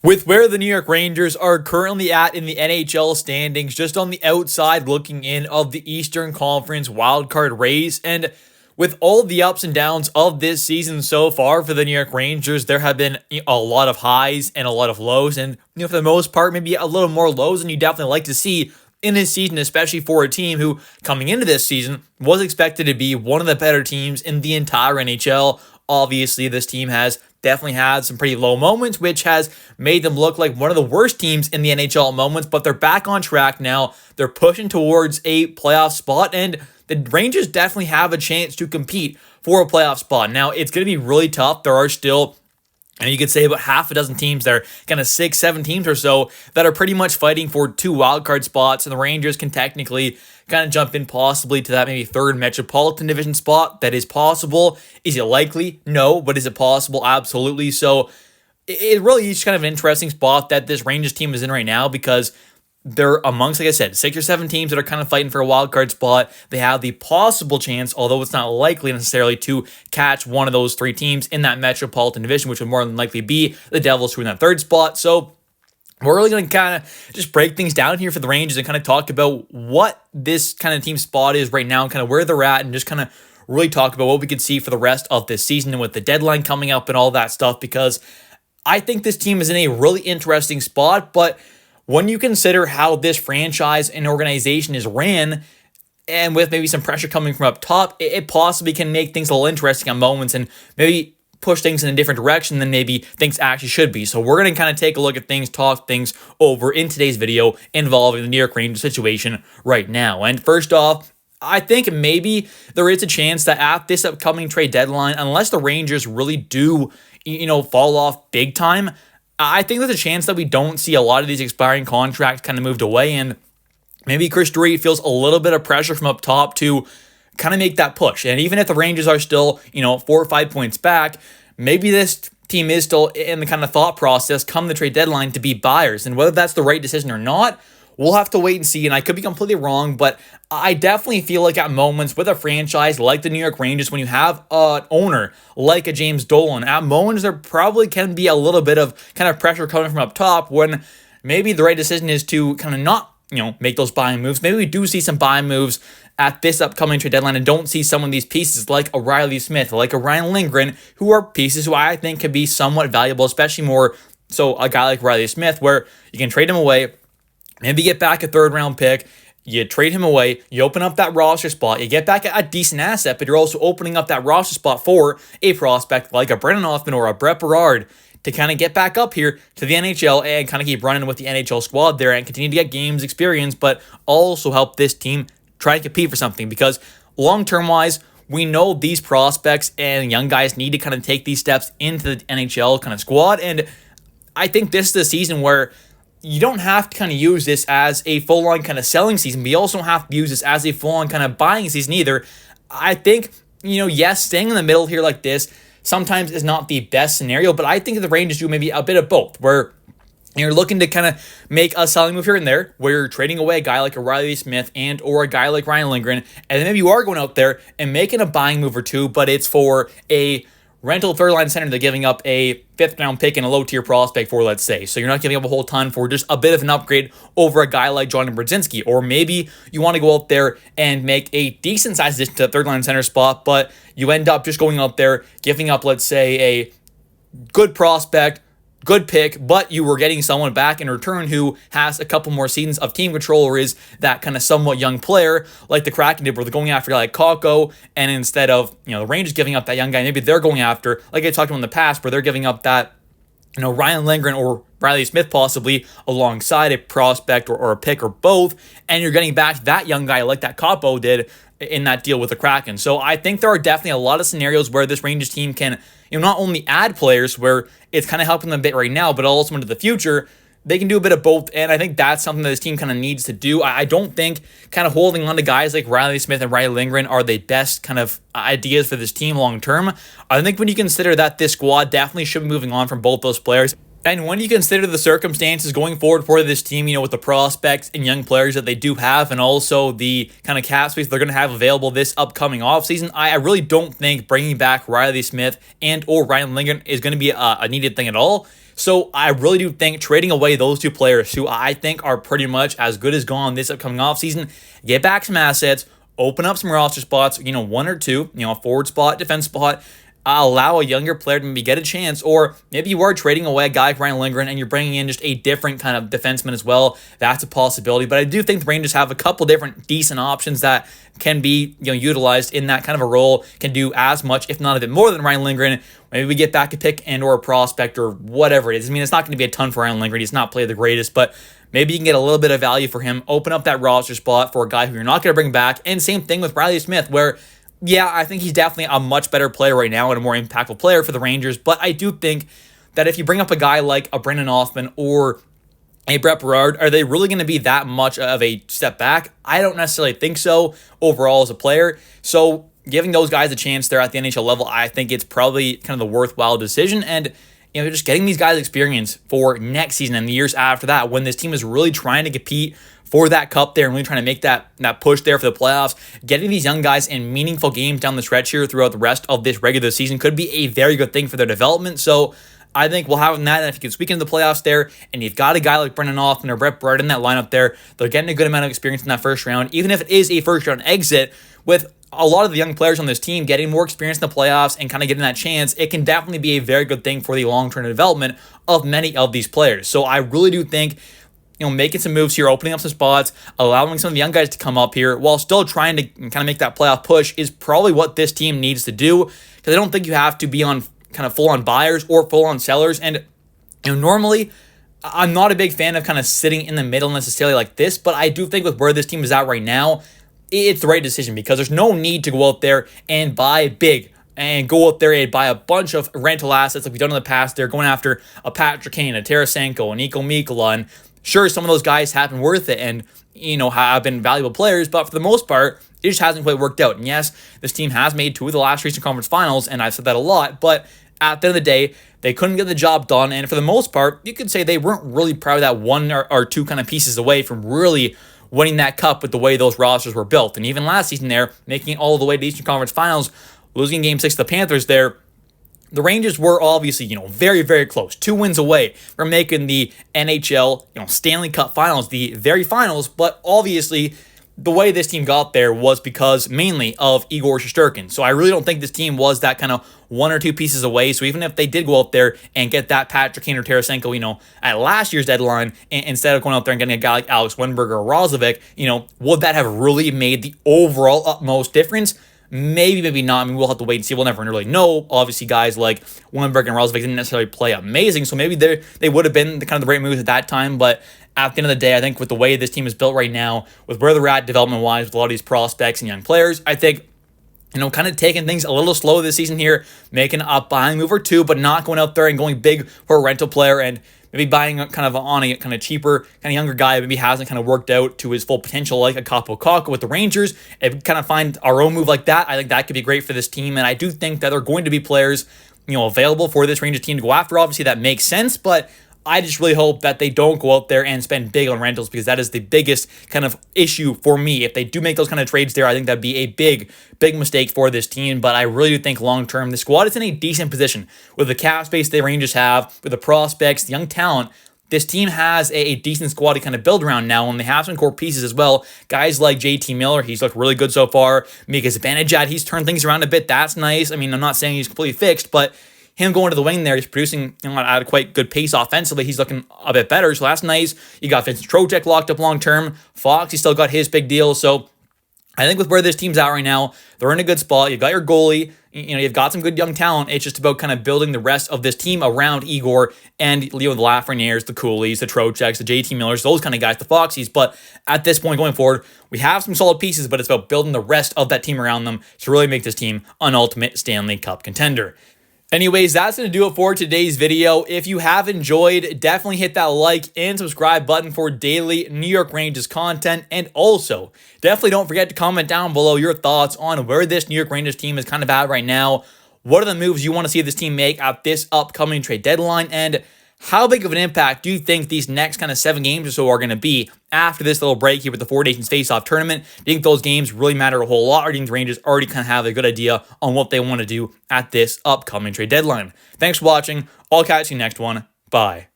With where the New York Rangers are currently at in the NHL standings, just on the outside looking in of the Eastern Conference wildcard race, and with all the ups and downs of this season so far for the New York Rangers, there have been a lot of highs and a lot of lows, and for the most part, maybe a little more lows than you definitely like to see in this season, especially for a team who, coming into this season, was expected to be one of the better teams in the entire NHL. Obviously, this team has definitely had some pretty low moments, which has made them look like one of the worst teams in the NHL moments, but they're back on track now. They're pushing towards a playoff spot, and the Rangers definitely have a chance to compete for a playoff spot. Now, it's going to be really tough. There are still, and you could say, about half a dozen teams there, kind of 6-7 teams or so, that are pretty much fighting for 2 wildcard spots, and the Rangers can technically kind of jump in possibly to that maybe third Metropolitan Division spot. That is possible. Is it likely? No. But is it possible? Absolutely. So it really is kind of an interesting spot that this Rangers team is in right now, because they're amongst, like I said, 6 or 7 teams that are kind of fighting for a wild card spot. They have the possible chance, although it's not likely necessarily, to catch one of those 3 teams in that Metropolitan Division, which would more than likely be the Devils, who are in that third spot. So we're really going to kind of just break things down here for the Rangers and kind of talk about what this kind of team spot is right now, and kind of where they're at, and just kind of really talk about what we could see for the rest of this season and with the deadline coming up and all that stuff, because I think this team is in a really interesting spot. But when you consider how this franchise and organization is ran, and with maybe some pressure coming from up top, it possibly can make things a little interesting at moments and maybe push things in a different direction than maybe things actually should be. So we're going to kind of take a look at things, talk things over in today's video involving the New York Rangers situation right now. And first off, I think maybe there is a chance that at this upcoming trade deadline, unless the Rangers really do, fall off big time, I think there's a chance that we don't see a lot of these expiring contracts kind of moved away, and maybe Chris Drury feels a little bit of pressure from up top to kind of make that push. And even if the Rangers are still, 4 or 5 points back, maybe this team is still in the kind of thought process come the trade deadline to be buyers. And whether that's the right decision or not, we'll have to wait and see. And I could be completely wrong, but I definitely feel like at moments with a franchise like the New York Rangers, when you have an owner like a James Dolan, at moments there probably can be a little bit of kind of pressure coming from up top, when maybe the right decision is to kind of not, make those buying moves. Maybe we do see some buying moves at this upcoming trade deadline and don't see some of these pieces like a Riley Smith, like a Ryan Lindgren, who are pieces who I think could be somewhat valuable, especially more so a guy like Riley Smith, where you can trade him away, maybe get back a 3rd round pick, you trade him away, you open up that roster spot, you get back a decent asset, but you're also opening up that roster spot for a prospect like a Brennan Hoffman or a Brett Berard to kind of get back up here to the NHL and kind of keep running with the NHL squad there and continue to get games experience, but also help this team try to compete for something. Because long-term wise, we know these prospects and young guys need to kind of take these steps into the NHL kind of squad, and I think this is the season where you don't have to kind of use this as a full-on kind of selling season, but you also have to use this as a full-on kind of buying season either. I think, yes, staying in the middle here like this sometimes is not the best scenario, but I think the Rangers do maybe a bit of both, where you're looking to kind of make a selling move here and there, where you're trading away a guy like a Riley Smith and or a guy like Ryan Lindgren, and then maybe you are going out there and making a buying move or two, but it's for a rental 3rd-line center they're giving up a 5th-round pick and a low-tier prospect for, let's say. So you're not giving up a whole ton for just a bit of an upgrade over a guy like Jonathan Brodzinski. Or maybe you want to go out there and make a decent-sized addition to the 3rd-line center spot, but you end up just going out there, giving up, let's say, a good prospect, good pick, but you were getting someone back in return who has a couple more seasons of team control, or is that kind of somewhat young player like the Kraken did, where they're going after a guy like Kakko, and instead of, the Rangers giving up that young guy, maybe they're going after, like I talked about in the past, where they're giving up that, Ryan Lindgren or Riley Smith possibly alongside a prospect or a pick or both, and you're getting back that young guy like that Kakko did in that deal with the Kraken. So I think there are definitely a lot of scenarios where this Rangers team can, not only add players where it's kind of helping them a bit right now, but also into the future, they can do a bit of both. And I think that's something that this team kind of needs to do. I don't think kind of holding on to guys like Riley Smith and Riley Lindgren are the best kind of ideas for this team long term. I think when you consider that this squad definitely should be moving on from both those players, and when you consider the circumstances going forward for this team, with the prospects and young players that they do have, and also the kind of cap space they're going to have available this upcoming offseason, I really don't think bringing back Riley Smith and or Ryan Lindgren is going to be a needed thing at all. So I really do think trading away those two players who I think are pretty much as good as gone this upcoming offseason, get back some assets, open up some roster spots, one or two, a forward spot, defense spot, allow a younger player to maybe get a chance, or maybe you are trading away a guy like Ryan Lindgren and you're bringing in just a different kind of defenseman as well. That's a possibility, but I do think the Rangers have a couple different decent options that can be utilized in that kind of a role, can do as much, if not a bit more than Ryan Lindgren. Maybe we get back a pick and or a prospect or whatever it is. I mean, it's not going to be a ton for Ryan Lindgren. He's not played the greatest, but maybe you can get a little bit of value for him, open up that roster spot for a guy who you're not going to bring back. And same thing with Riley Smith, where yeah, I think he's definitely a much better player right now and a more impactful player for the Rangers. But I do think that if you bring up a guy like a Brendan Othman or a Brett Berard, are they really going to be that much of a step back? I don't necessarily think so overall as a player. So giving those guys a chance there at the NHL level, I think it's probably kind of the worthwhile decision. And just getting these guys experience for next season and the years after that, when this team is really trying to compete for that cup there and really trying to make that push there for the playoffs, getting these young guys in meaningful games down the stretch here throughout the rest of this regular season could be a very good thing for their development. So I think we'll have that, and if you can squeak into the playoffs there, and you've got a guy like Brendan Othman or Brett Berard in that lineup there, they're getting a good amount of experience in that first round, even if it is a first round exit, with a lot of the young players on this team getting more experience in the playoffs and kind of getting that chance, it can definitely be a very good thing for the long-term development of many of these players. So I really do think making some moves here, opening up some spots, allowing some of the young guys to come up here while still trying to kind of make that playoff push is probably what this team needs to do, because I don't think you have to be on kind of full-on buyers or full-on sellers. And normally I'm not a big fan of kind of sitting in the middle necessarily like this, but I do think with where this team is at right now, it's the right decision, because there's no need to go out there and buy big and go out there and buy a bunch of rental assets like we've done in the past. They're going after a Patrick Kane, a Tarasenko, an Niko Mikkola, and sure, some of those guys have been worth it and, have been valuable players, but for the most part, it just hasn't quite worked out. And yes, this team has made two of the last recent conference finals, and I've said that a lot, but at the end of the day, they couldn't get the job done, and for the most part, you could say they weren't really proud of that one or two kind of pieces away from really winning that cup with the way those rosters were built. And even last season there, making it all the way to the Eastern Conference Finals, losing Game 6 to the Panthers there, the Rangers were obviously, very, very close. 2 wins away from making the NHL, Stanley Cup Finals, the very finals. But obviously, the way this team got there was because mainly of Igor Shesterkin. So I really don't think this team was that kind of one or two pieces away. So even if they did go out there and get that Patrick Kane or Tarasenko, at last year's deadline, instead of going out there and getting a guy like Alex Wennberg or Roslovic, would that have really made the overall utmost difference? Maybe, maybe not. I mean, we'll have to wait and see. We'll never really know. Obviously, guys like Wennberg and Roslovic didn't necessarily play amazing, so maybe they would have been the kind of the right moves at that time. But at the end of the day, I think with the way this team is built right now, with where they're at development-wise, with a lot of these prospects and young players, I think, kind of taking things a little slow this season here, making a buying move or two, but not going out there and going big for a rental player and maybe buying kind of on a kind of cheaper, kind of younger guy, maybe hasn't kind of worked out to his full potential like a Kaapo Kakko with the Rangers. If we kind of find our own move like that, I think that could be great for this team. And I do think that there are going to be players, available for this Rangers team to go after. Obviously, that makes sense, but I just really hope that they don't go out there and spend big on rentals, because that is the biggest kind of issue for me. If they do make those kind of trades there, I think that'd be a big, big mistake for this team. But I really do think long-term, the squad is in a decent position with the cap space the Rangers have, with the prospects, the young talent. This team has a decent squad to kind of build around now, and they have some core pieces as well. Guys like JT Miller, he's looked really good so far. Mika Zibanejad, he's turned things around a bit. That's nice. I mean, I'm not saying he's completely fixed, but him going to the wing there, he's producing at a quite good pace offensively. He's looking a bit better, so that's nice. You got Vincent Trocheck locked up long-term. Fox, he still got his big deal. So I think with where this team's at right now, they're in a good spot. You've got your goalie. You've got some good young talent. It's just about kind of building the rest of this team around Igor and the Lafrenières, the Coolies, the Trochecks, the JT Millers, those kind of guys, the Foxies. But at this point going forward, we have some solid pieces, but it's about building the rest of that team around them to really make this team an ultimate Stanley Cup contender. Anyways, that's going to do it for today's video. If you have enjoyed, definitely hit that like and subscribe button for daily New York Rangers content. And also, definitely don't forget to comment down below your thoughts on where this New York Rangers team is kind of at right now. What are the moves you want to see this team make at this upcoming trade deadline? And how big of an impact do you think these next kind of 7 games or so are going to be after this little break here with the 4 Nations Face-Off tournament? Do you think those games really matter a whole lot, or do you think the Rangers already kind of have a good idea on what they want to do at this upcoming trade deadline? Thanks for watching. I'll catch you next one. Bye.